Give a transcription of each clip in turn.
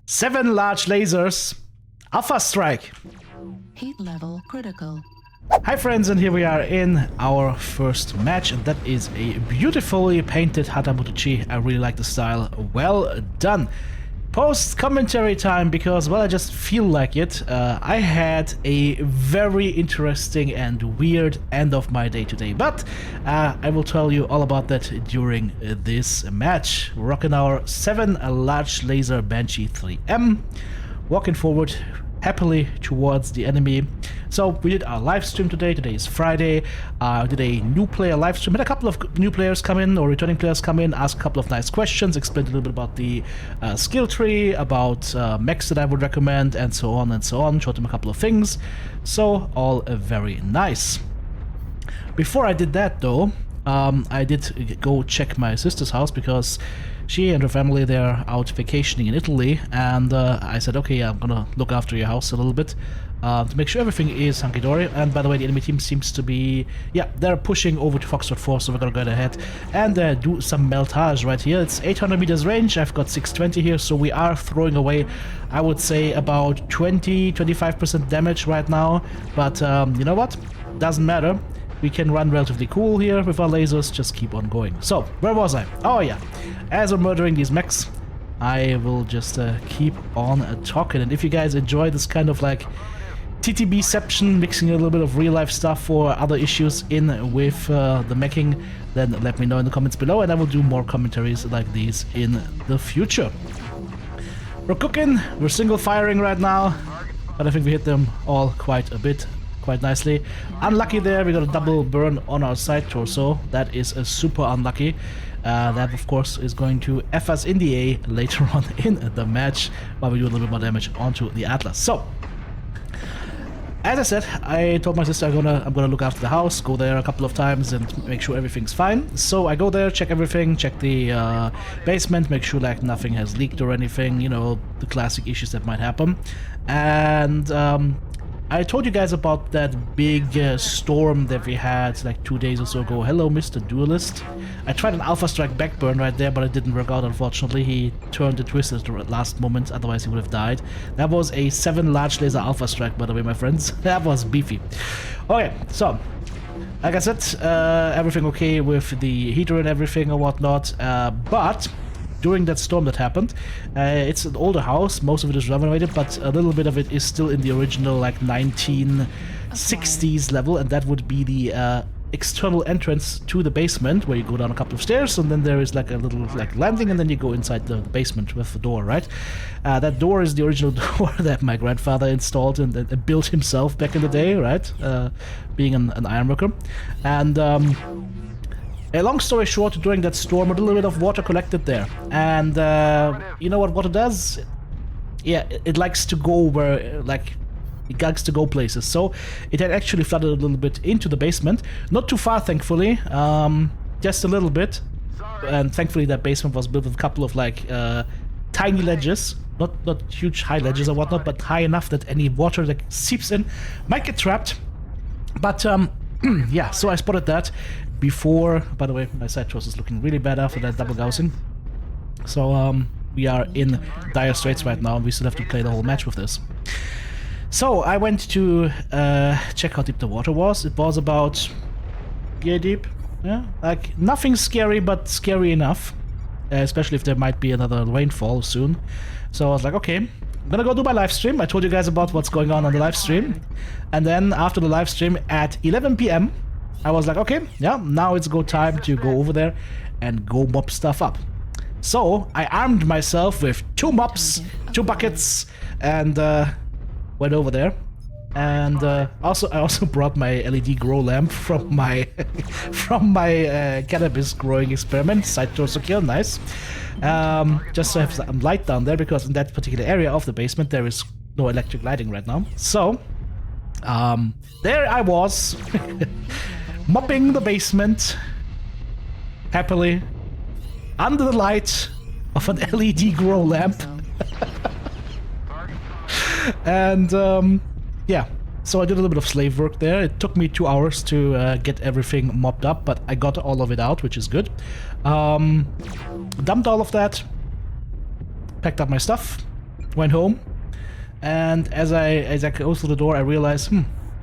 7 large lasers. Alpha strike. Heat level critical. Hi friends, and here we are in our first match, and that is a beautifully painted Hatamutochi. I really like the style. Well done. Post commentary time, because, well, I just feel like it. I had a very interesting and weird end of my day today, but I will tell you all about that during this match. We're rocking our 7 large laser Banshee 3M, walking forward happily towards the enemy. So we did our live stream today. Today is Friday. Did a new player live stream. Had a couple of new players come in, or returning players come in, ask a couple of nice questions, explained a little bit about the skill tree, about mechs that I would recommend, and so on and so on. Showed them a couple of things. So all very nice. Before I did that though, I did go check my sister's house, because she and her family, they're out vacationing in Italy, and I said, okay, I'm gonna look after your house a little bit to make sure everything is hunky-dory. And by the way, the enemy team seems to be, yeah, they're pushing over to Foxtrot 4, so we're gonna go ahead and do some meltage right here. It's 800 meters range, I've got 620 here, so we are throwing away, I would say, about 20-25% damage right now, but you know what, doesn't matter. We can run relatively cool here with our lasers, just keep on going. So, where was I? Oh yeah, as we're murdering these mechs, I will just keep on talking. And if you guys enjoy this kind of like TTB-ception, mixing a little bit of real-life stuff or other issues in with the meching, then let me know in the comments below, and I will do more commentaries like these in the future. We're cooking, we're single firing right now, but I think we hit them all quite a bit. Quite nicely. Unlucky there, we got a double burn on our side torso. That is super unlucky. That of course is going to F us in the A later on in the match, while we do a little bit more damage onto the Atlas. So, as I said, I told my sister I'm gonna look after the house, go there a couple of times and make sure everything's fine. So I go there, check everything, check the basement, make sure like nothing has leaked or anything, you know, the classic issues that might happen. And I told you guys about that big storm that we had like 2 days or so ago. Hello, Mr. Duelist. I tried an Alpha Strike backburn right there, but it didn't work out, unfortunately. He turned the twist at the last moment, otherwise he would have died. That was a 7 large laser Alpha Strike, by the way, my friends. That was beefy. Okay, so, like I said, everything okay with the heater and everything or whatnot, but during that storm that happened, it's an older house, most of it is renovated, but a little bit of it is still in the original like 1960s level, and that would be the external entrance to the basement, where you go down a couple of stairs, and then there is like a little like landing, and then you go inside the basement with the door, right? That door is the original door that my grandfather installed and built himself back in the day, right? Being an ironworker. And long story short, during that storm, a little bit of water collected there, and you know what water does? Yeah, it likes to go where, like, it likes to go places. So it had actually flooded a little bit into the basement, not too far, thankfully, just a little bit, and thankfully that basement was built with a couple of like tiny ledges, not huge high ledges or whatnot, but high enough that any water that seeps in might get trapped. But yeah, so I spotted that before. By the way, my side torso is looking really bad after that double gaussing. So we are in dire straits right now, and we still have to play the whole match with this. So I went to check how deep the water was. It was about ear deep. Yeah, like nothing scary, but scary enough, especially if there might be another rainfall soon. So I was like, okay, I'm gonna go do my live stream. I told you guys about what's going on the live stream, and then after the live stream at 11 PM, I was like, okay, yeah, now it's go time to go over there and go mop stuff up. So I armed myself with 2 mops, 2 buckets, and went over there. And I also brought my LED grow lamp from my cannabis growing experiment. Side torso kill, nice. Just to have some light down there, because in that particular area of the basement there is no electric lighting right now. So there I was, mopping the basement happily under the light of an LED grow lamp. And yeah, so I did a little bit of slave work there. It took me 2 hours to get everything mopped up, but I got all of it out, which is good. Dumped all of that, packed up my stuff, went home, and as I closed the door, I realized,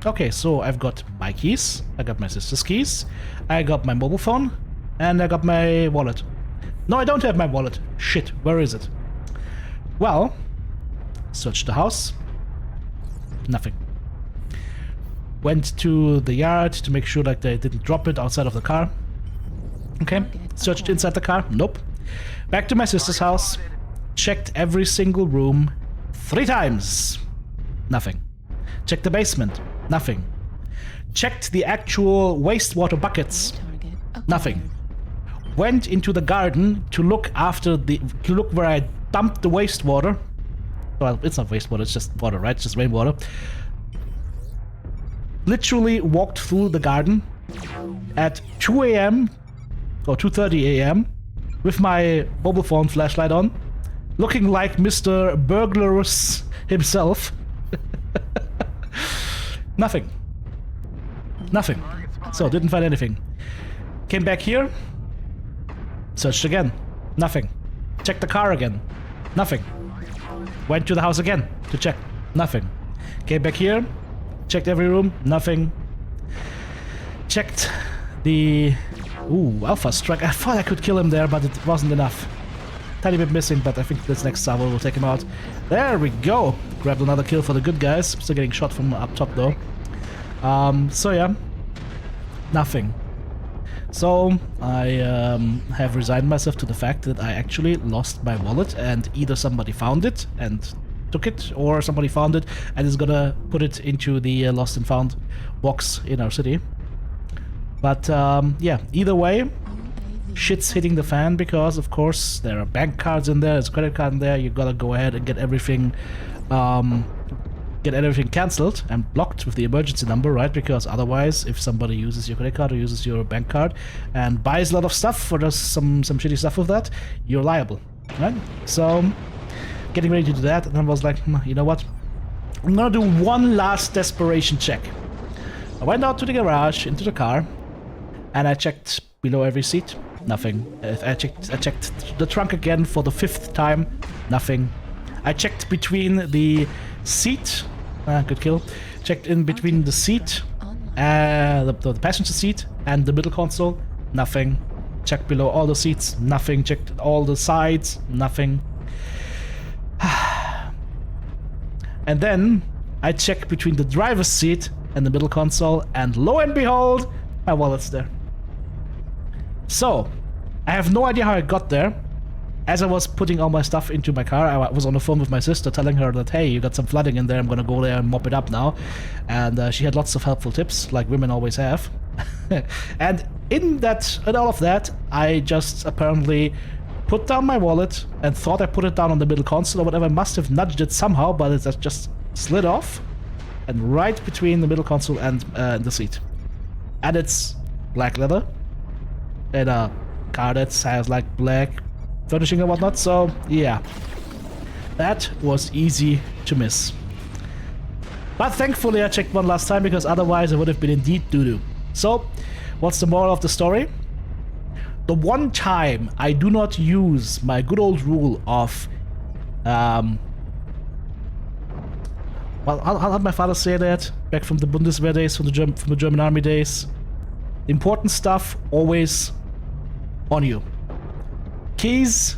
okay, so I've got my keys, I got my sister's keys, I got my mobile phone, and I got my wallet. No, I don't have my wallet. Shit, where is it? Well, searched the house. Nothing. Went to the yard to make sure that they didn't drop it outside of the car. Okay, searched inside the car. Nope. Back to my sister's house. Checked every single room 3 times. Nothing. Checked the basement. Nothing. Checked the actual wastewater buckets. Nothing. Went into the garden to look where I dumped the wastewater. Well, it's not wastewater, it's just water, right? It's just rainwater. Literally walked through the garden at 2 a.m. or 2:30 a.m. with my mobile phone flashlight on, looking like Mr. Burglarous himself. Nothing. Nothing. So, didn't find anything. Came back here. Searched again. Nothing. Checked the car again. Nothing. Went to the house again to check. Nothing. Came back here. Checked every room. Nothing. Checked the... Ooh, Alpha Strike. I thought I could kill him there, but it wasn't enough. Tiny bit missing, but I think this next salvo will take him out. There we go. Grabbed another kill for the good guys. Still getting shot from up top though. So yeah. Nothing. So I have resigned myself to the fact that I actually lost my wallet, and either somebody found it and took it, or somebody found it and is gonna put it into the lost and found box in our city. But yeah, either way, shit's hitting the fan, because of course there are bank cards in there, there's a credit card in there. You gotta go ahead and get everything cancelled and blocked with the emergency number, right? Because otherwise, if somebody uses your credit card or uses your bank card and buys a lot of stuff or does some shitty stuff with that, you're liable, right? So, getting ready to do that, and I was like, you know what? I'm gonna do one last desperation check. I went out to the garage, into the car, and I checked below every seat. Nothing. I checked the trunk again for the 5th time. Nothing. I checked between the seat. Good kill. Checked in between the seat, the passenger seat, and the middle console. Nothing. Checked below all the seats. Nothing. Checked all the sides. Nothing. And then I checked between the driver's seat and the middle console, and lo and behold, my wallet's there. So, I have no idea how I got there. As I was putting all my stuff into my car, I was on the phone with my sister telling her that, hey, you got some flooding in there, I'm gonna go there and mop it up now. And she had lots of helpful tips, like women always have. And in all of that, I just apparently put down my wallet and thought I put it down on the middle console or whatever. I must have nudged it somehow, but it just slid off and right between the middle console and the seat. And it's black leather and a car that has like black furnishing and whatnot, so yeah, that was easy to miss. But thankfully I checked one last time, because otherwise I would have been indeed doo-doo. So, what's the moral of the story? The one time I do not use my good old rule of, well, how did my father say that? Back from the Bundeswehr days, from the German army days. The important stuff always on you. Keys,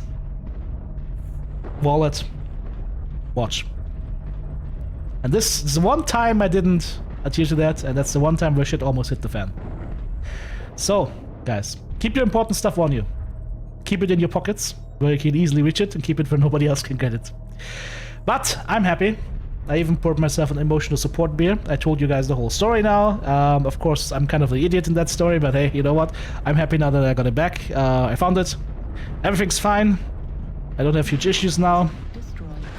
wallet, watch. And this is the one time I didn't adhere to that, and that's the one time where shit almost hit the fan. So, guys, keep your important stuff on you. Keep it in your pockets, where you can easily reach it, and keep it where nobody else can get it. But I'm happy. I even poured myself an emotional support beer. I told you guys the whole story now. Of course, I'm kind of the idiot in that story, but hey, you know what? I'm happy now that I got it back. I found it. Everything's fine. I don't have huge issues now.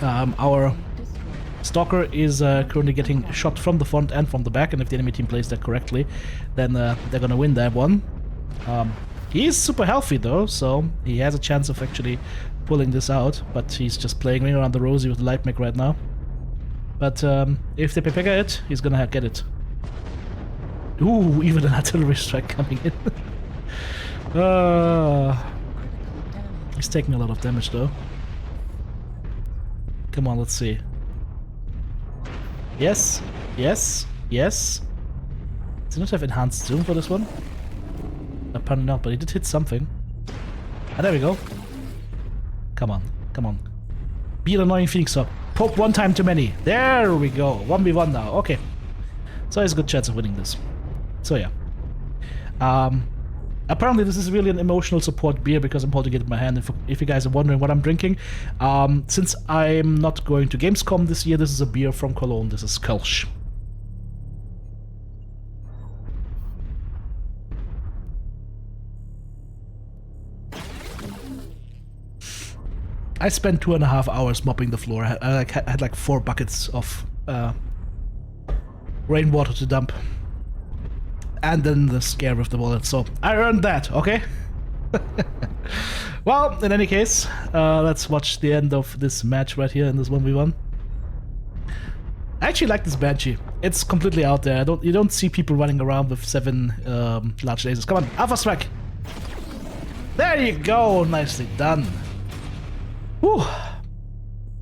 Our stalker is currently getting shot from the front and from the back, and if the enemy team plays that correctly, then they're gonna win that one. He is super healthy though, so he has a chance of actually pulling this out, but he's just playing ring around the rosy with the light mech right now. But if they prepare it, he's gonna get it. Ooh, even an artillery strike coming in. He's taking a lot of damage though. Come on, let's see. Yes, yes, yes. Does he not have enhanced zoom for this one? Apparently not, but he did hit something. Ah, there we go. Come on, come on. Be an annoying Phoenix Hawk. Poke one time too many. There we go. 1v1 now. Okay. So there's a good chance of winning this. So yeah. Apparently this is really an emotional support beer because I'm holding it in my hand. If you guys are wondering what I'm drinking. Since I'm not going to Gamescom this year, this is a beer from Cologne. This is Kölsch. I spent 2.5 hours mopping the floor. I had like 4 buckets of rainwater to dump. And then the scare with the wallet, so I earned that, okay? Well, in any case, let's watch the end of this match right here in this 1v1. I actually like this Banshee. It's completely out there. You don't see people running around with 7 large lasers. Come on, Alpha Strike! There you go, nicely done. Whew.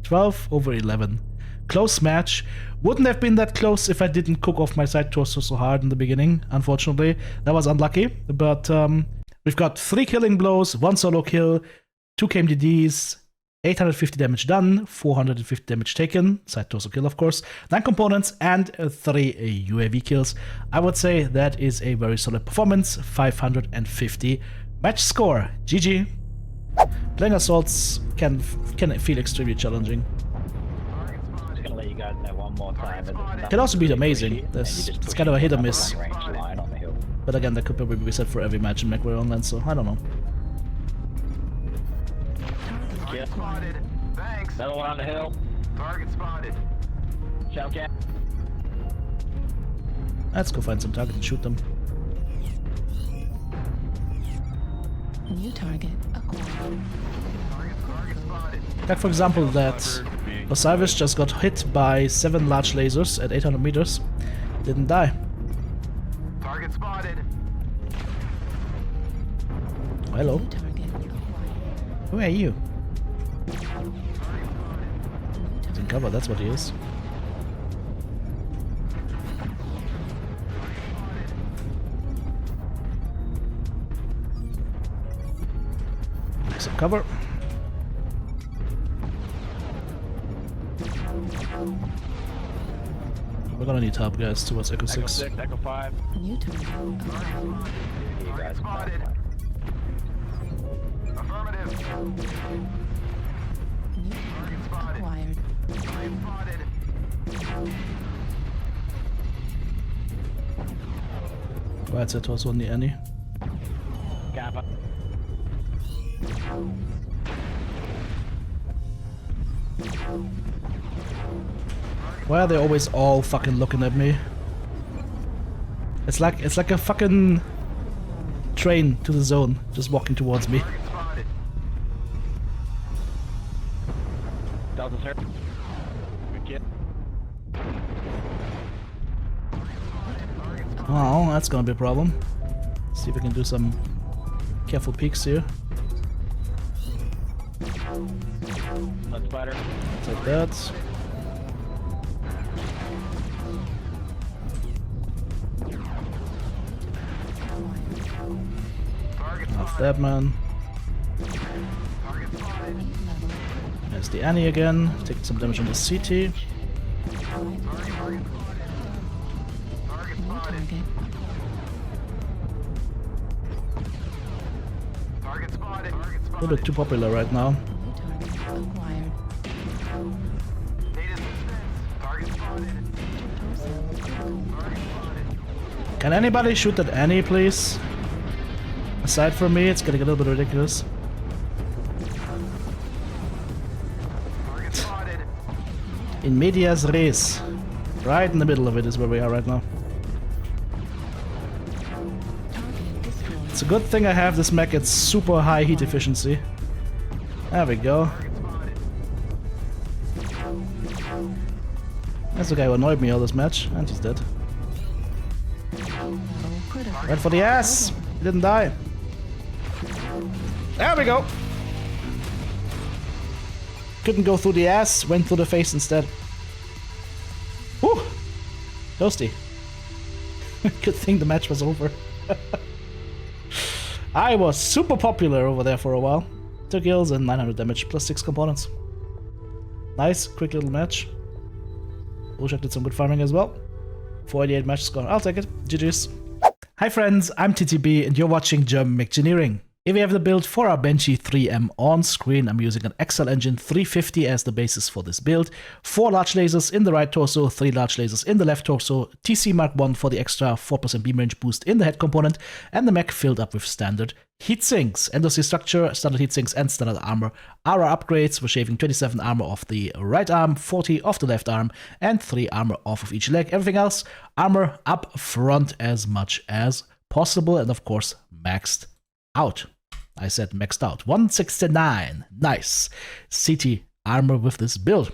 12/11. Close match. Wouldn't have been that close if I didn't cook off my side torso so hard in the beginning, unfortunately. That was unlucky, but we've got 3 killing blows, 1 solo kill, 2 KMDDs, 850 damage done, 450 damage taken, side torso kill of course, 9 components, and 3 UAV kills. I would say that is a very solid performance. 550 match score. GG. Playing assaults can feel extremely challenging. I'm just gonna let you guys know one more time. Can also be amazing. It's kind of a hit or miss. But again, that could probably be said for every match in Mechwarrior Online, so I don't know. Target spotted. Thanks. Another one on the hill. Target spotted. Shellcat. Let's go find some targets and shoot them. New target acquired. Target spotted. Like for example that Osiris just got hit by 7 large lasers at 800 meters. Didn't die. Target spotted. Oh, hello. New target acquired. Who are you? He's in cover, that's what he is. Some cover. We're gonna need help, guys, towards Echo 6. Echo 5. New target acquired. Target spotted. Affirmative. New target acquired. Target spotted. Right, that was only any. Kappa. Why are they always all fucking looking at me? It's like a fucking train to the zone, just walking towards me. Target spotted. Delta, sir. Good kid. Oh, that's gonna be a problem. See if we can do some careful peeks here. Let's spider. Like that. Off that man. Target spotted. There's the Annie again. Taking some damage on the CT. Target New spotted. target. Target spotted. Target A spotted. little bit too popular right now. New target acquired. Need assistance. Target spotted. Target spotted. Can anybody shoot at Annie, please? Aside from me, it's getting a little bit ridiculous. Target spotted. In medias res. Right in the middle of it is where we are right now. Target destroyed. It's a good thing I have this mech at super high heat efficiency. There we go. That's the guy who annoyed me all this match, and he's dead. Level critical. Went for the ass! He didn't die. There we go! couldn't go through the ass, went through the face instead. Whew! Toasty. Good thing the match was over. I was super popular over there for a while. 2 kills and 900 damage, plus 6 components. Nice, quick little match. Bullshit did some good farming as well. 488 match score. I'll take it. GG's. Hi friends, I'm TTB and you're watching German Mechgineering. Here we have the build for our Banshee 3M on screen. I'm using an XL engine 350 as the basis for this build. 4 large lasers in the right torso, 3 large lasers in the left torso, TC Mark 1 for the extra 4% beam range boost in the head component, and the mech filled up with standard heatsinks. Endosy structure, standard heatsinks, and standard armor are our upgrades. We're shaving 27 armor off the right arm, 40 off the left arm, and 3 armor off of each leg. Everything else, armor up front as much as possible, and of course, maxed out. I said maxed out. 169. Nice. CT armor with this build.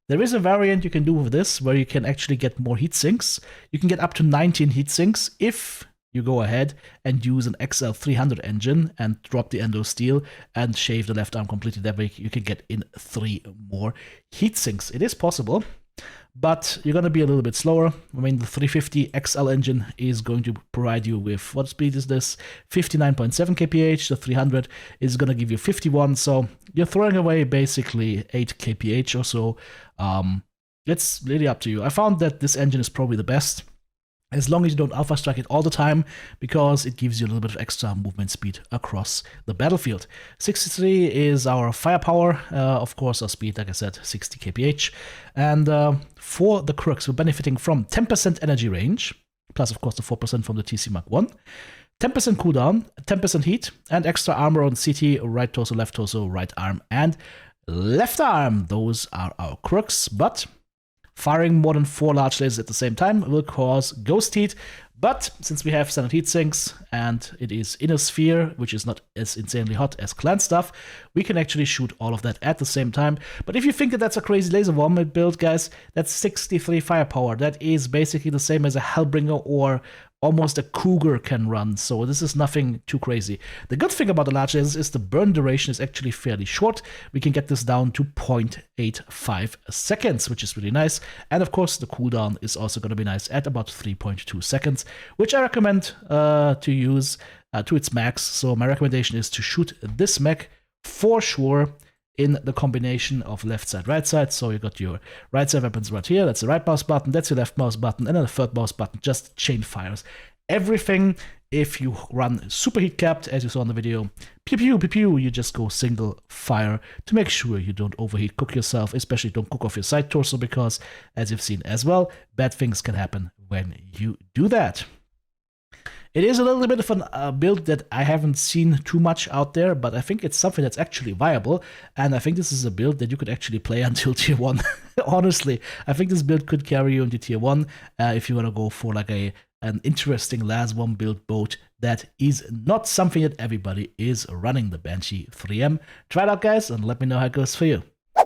There is a variant you can do with this where you can actually get more heat sinks. You can get up to 19 heat sinks if you go ahead and use an XL300 engine and drop the endo steel and shave the left arm completely. That way you can get in 3 more heat sinks. It is possible, but you're going to be a little bit slower. I mean, the 350 XL engine is going to provide you with, what speed is this? 59.7 kph. The 300 is going to give you 51, so you're throwing away basically 8 kph or so. It's really up to you. I found that this engine is probably the best, as long as you don't alpha strike it all the time, because it gives you a little bit of extra movement speed across the battlefield. 63 is our firepower, of course our speed, like I said, 60 kph. And for the crooks, we're benefiting from 10% energy range, plus of course the 4% from the TC Mark 1, 10% cooldown, 10% heat, and extra armor on CT, right torso, left torso, right arm, and left arm. Those are our crooks, but firing more than 4 large lasers at the same time will cause ghost heat, but since we have standard heat sinks and it is inner sphere, which is not as insanely hot as clan stuff, we can actually shoot all of that at the same time. But if you think that that's a crazy laser vomit build, guys, that's 63 firepower. That is basically the same as a Hellbringer or almost a Cougar can run, so this is nothing too crazy. The good thing about the large lasers is the burn duration is actually fairly short. We can get this down to 0.85 seconds, which is really nice. And of course, the cooldown is also going to be nice at about 3.2 seconds, which I recommend to use to its max. So my recommendation is to shoot this mech for sure in the combination of left side, right side. So you got your right side weapons right here, that's the right mouse button, that's your left mouse button, and then the third mouse button just chain fires everything. If you run super heat capped, as you saw in the video, pew pew pew pew, you just go single fire to make sure you don't overheat cook yourself, especially don't cook off your side torso, because as you've seen as well, bad things can happen when you do that. It is a little bit of a build that I haven't seen too much out there, but I think it's something that's actually viable, and I think this is a build that you could actually play until tier 1. Honestly, I think this build could carry you into tier 1 if you want to go for like an interesting last one build boat that is not something that everybody is running, the Banshee 3M. Try it out, guys, and let me know how it goes for you.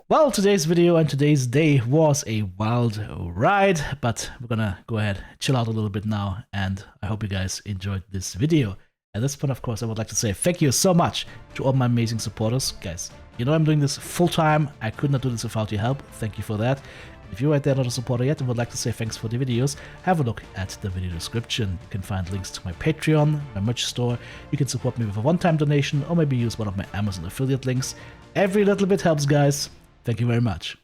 Well, today's video and today's day was a wild ride, but we're gonna go ahead, chill out a little bit now, and I hope you guys enjoyed this video. At this point, of course, I would like to say thank you so much to all my amazing supporters. Guys, you know I'm doing this full time. I could not do this without your help. Thank you for that. If you're right there not a supporter yet and would like to say thanks for the videos, have a look at the video description. You can find links to my Patreon, my merch store. You can support me with a one-time donation or maybe use one of my Amazon affiliate links. Every little bit helps, guys. Thank you very much.